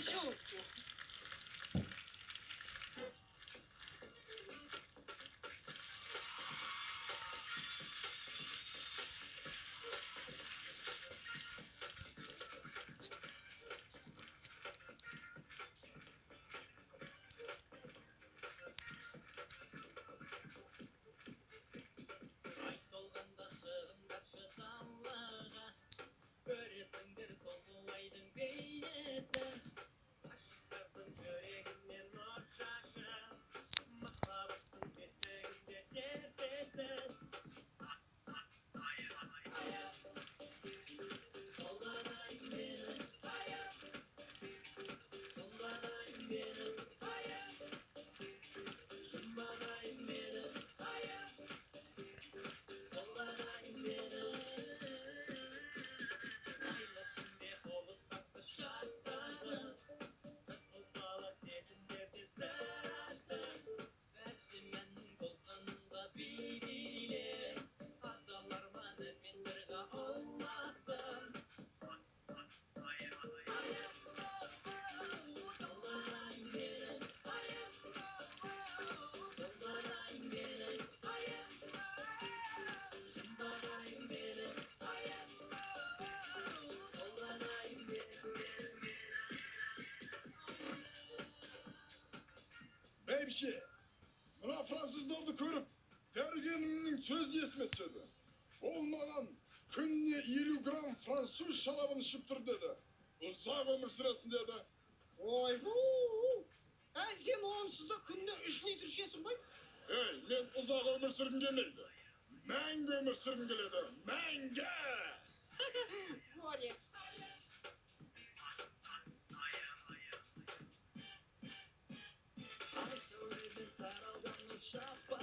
Żółciu. Beyşi, buna Fransızlardı körüp, dergeniminin söz yesmesiydi. Olmadan günne 50 gram Fransız şarabını şıptır dedi. Uzak ömür süresin dedi. Oy huu. Sen onsuz da günde 3 litre içesin boy. Hey, men uzak ömür sürüm gelmeydi. Menge ömür sürüm geledi. Menge! Var ya. Ay söyledi saraldanlı şapa.